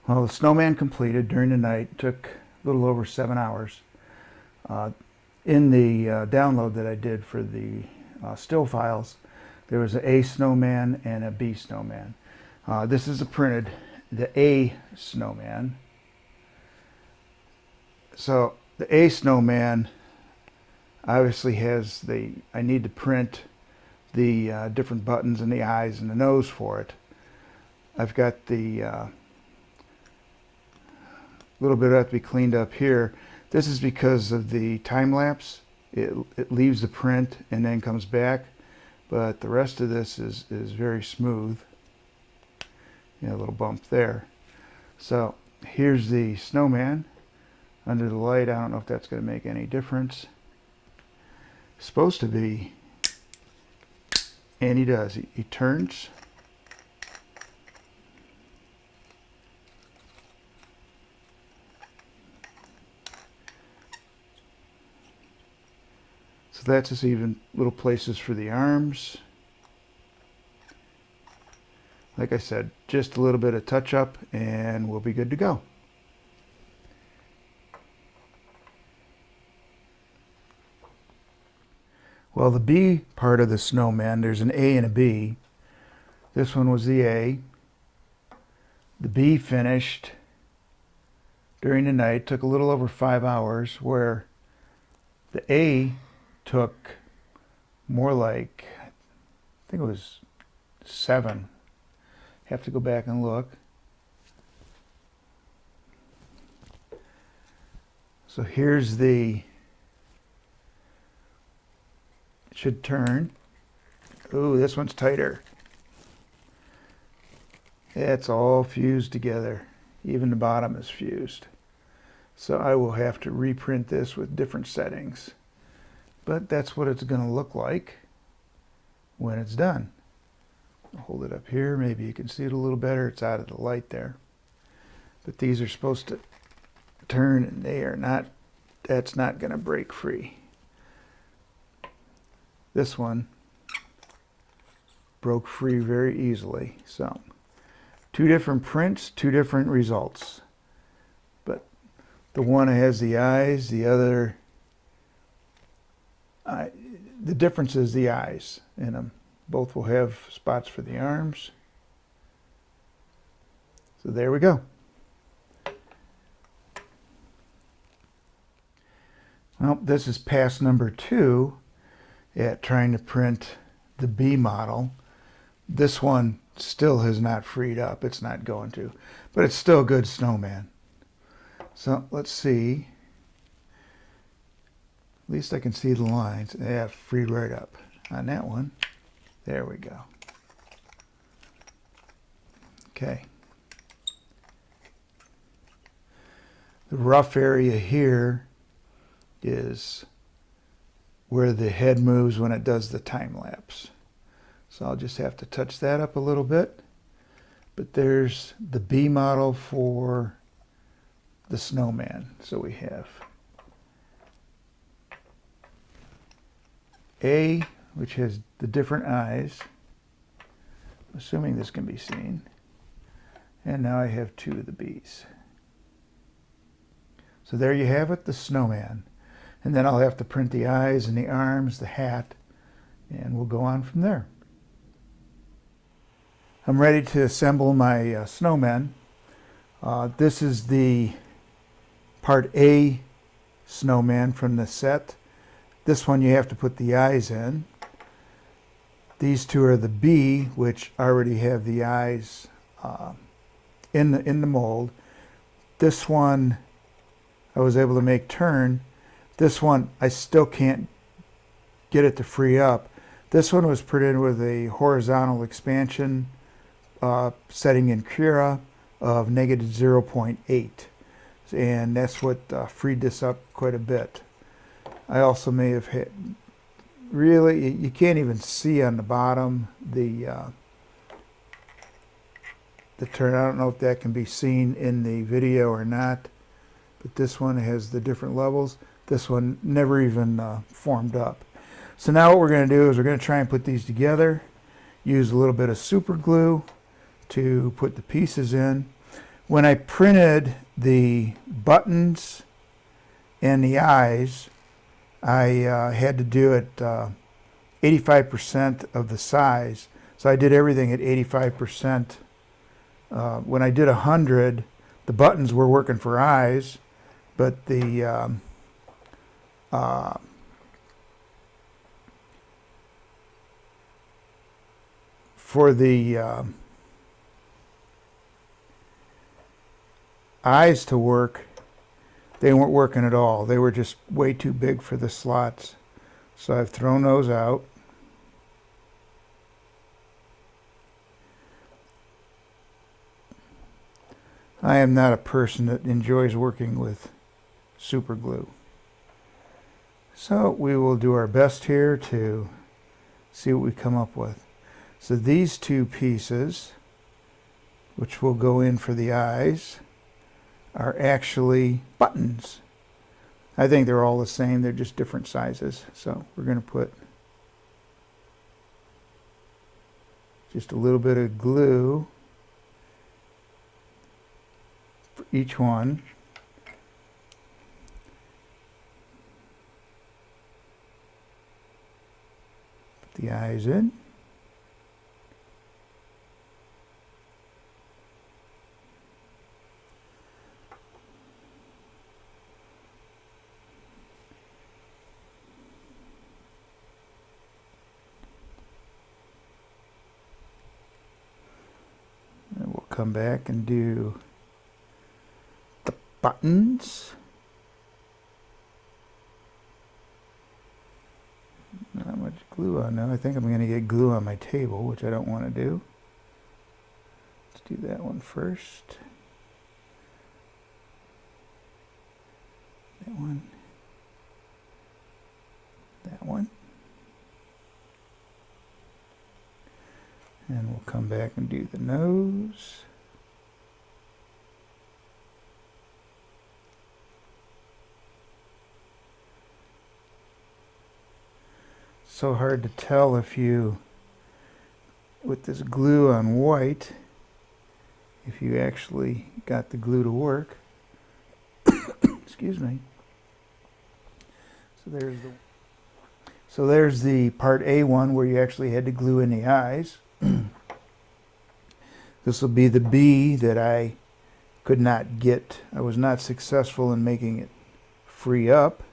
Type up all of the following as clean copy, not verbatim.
Well, the snowman completed during the night. Took a little over 7 hours. In the download that I did for the still files, there was an A snowman and a B snowman. This is the A snowman. So the A snowman obviously has I need to print the different buttons and the eyes and the nose for it. I've got the little bit have to be cleaned up here. This is because of the time lapse. It leaves the print and then comes back, but the rest of this is very smooth. A little bump there. So here's the snowman under the light. I don't know if that's going to make any difference. It's supposed to be, and he does. He turns. So that's just even little places for the arms. Like I said, just a little bit of touch up and we'll be good to go. Well, the B part of the snowman, there's an A and a B. This one was the A. The B finished during the night, took a little over 5 hours, where the A took more like, I think it was 7. Have to go back and look. So here's it should turn. Ooh, this one's tighter. It's all fused together. Even the bottom is fused. So I will have to reprint this with different settings. But that's what it's going to look like when it's done. I'll hold it up here. Maybe you can see it a little better. It's out of the light there. But these are supposed to turn, and they are not. That's not going to break free. This one broke free very easily. So 2 different prints, 2 different results. But the one has the eyes, the other, the difference is the eyes in them. Both will have spots for the arms. So there we go. Well, this is pass number 2 at trying to print the B model. This one still has not freed up. It's not going to, but it's still a good snowman. So let's see. At least I can see the lines. Yeah, freed right up on that one. There we go. Okay. The rough area here is where the head moves when it does the time lapse. So I'll just have to touch that up a little bit. But there's the B model for the snowman. So we have A, which has the different eyes, assuming this can be seen. And now I have 2 of the B's. So there you have it, the snowman. And then I'll have to print the eyes and the arms, the hat, and we'll go on from there. I'm ready to assemble my snowmen. This is the part A snowman from the set. This one you have to put the eyes in. These 2 are the B, which already have the eyes in the mold. This one I was able to make turn. This one I still can't get it to free up. This one was printed with a horizontal expansion setting in Cura of -0.8, and that's what freed this up quite a bit. I also may have hit, really, you can't even see on the bottom the turn. I don't know if that can be seen in the video or not, but this one has the different levels. This one never even formed up. So now what we're going to do is we're going to try and put these together, use a little bit of super glue to put the pieces in. When I printed the buttons and the eyes, I had to do it 85% of the size. So I did everything at 85%. When I did 100, the buttons were working for eyes, but the for the eyes to work, they weren't working at all. They were just way too big for the slots. So I've thrown those out. I am not a person that enjoys working with super glue. So we will do our best here to see what we come up with. So these two pieces, which will go in for the eyes, are actually buttons. I think they're all the same, they're just different sizes. So we're going to put just a little bit of glue for each one. Put the eyes in. Come back and do the buttons. Not much glue on now. I think I'm going to get glue on my table, which I don't want to do. Let's do that one first. That one. That one. And we'll come back and do the nose. So hard to tell if you, with this glue on white, if you actually got the glue to work. Excuse me. So there's the part A one where you actually had to glue in the eyes. This will be the B that I could not get. I was not successful in making it free up.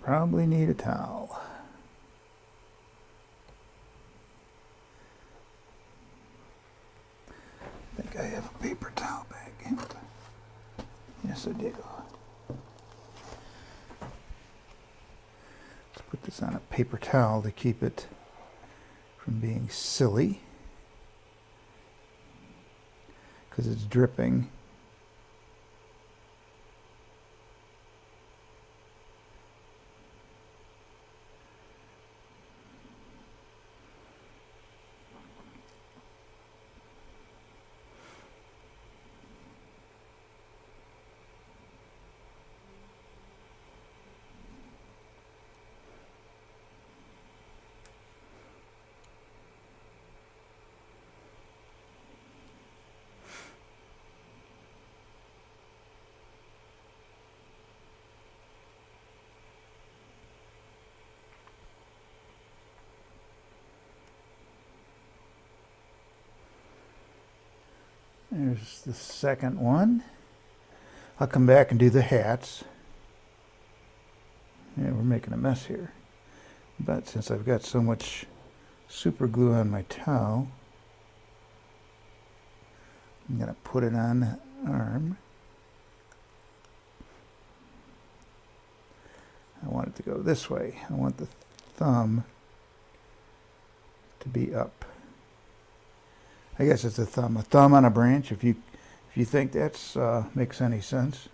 Probably need a towel. I think I have a paper towel bag. Yes, I do. Let's put this on a paper towel to keep it from being silly, because it's dripping. There's the second one. I'll come back and do the hats. Yeah, we're making a mess here. But since I've got so much super glue on my towel, I'm going to put it on the arm. I want it to go this way. I want the thumb to be up. I guess it's a thumb on a branch, if you think that's makes any sense.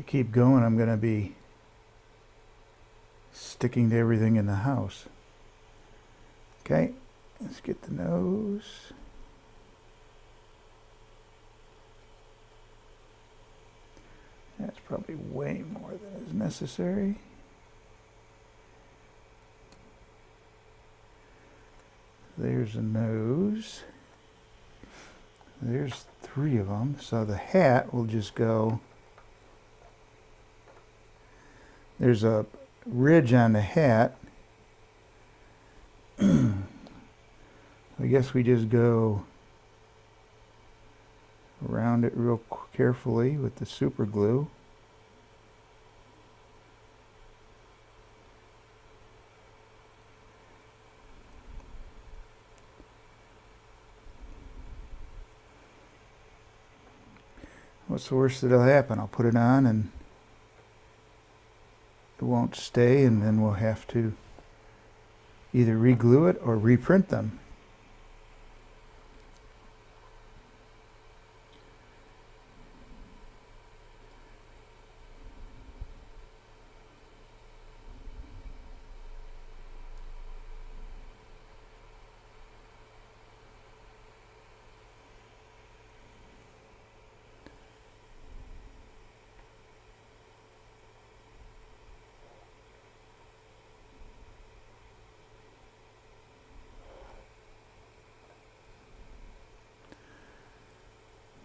I keep going, I'm going to be sticking to everything in the house. Okay, let's get the nose. That's probably way more than is necessary. There's a nose. There's 3 of them. So the hat will just go. There's a ridge on the hat. I guess we just go around it real carefully with the super glue. What's the worst that'll happen? I'll put it on and it won't stay, and then we'll have to either re-glue it or reprint them.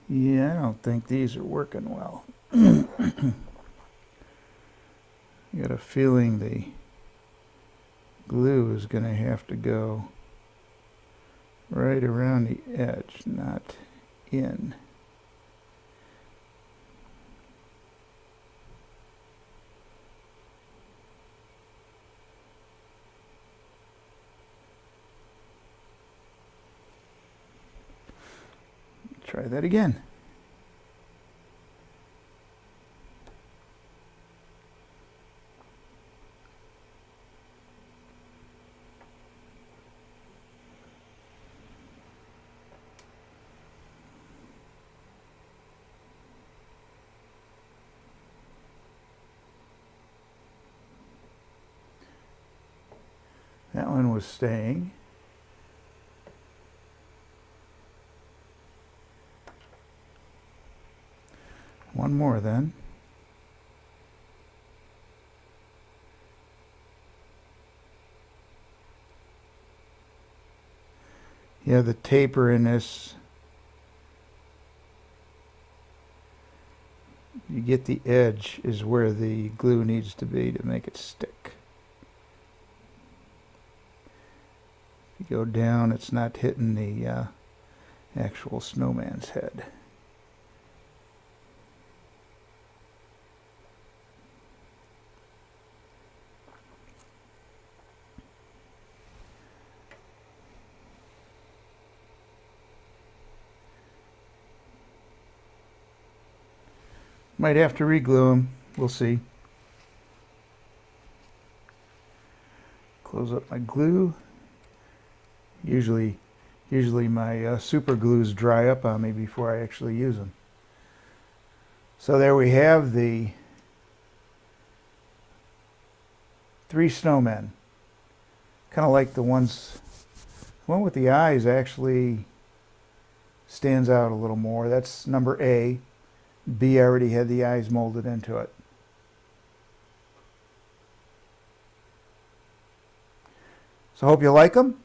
Yeah, I don't think these are working well. I got a feeling the glue is going to have to go right around the edge, not in. Try that again. That one was staying. One more then. Yeah, the taper in this, you get the edge is where the glue needs to be to make it stick. If you go down, it's not hitting the actual snowman's head. Might have to re-glue them. We'll see. Close up my glue. Usually my super glues dry up on me before I actually use them. So there we have the 3 snowmen. Kind of like the one with the eyes actually stands out a little more. That's number A. B already had the eyes molded into it. So I hope you like them.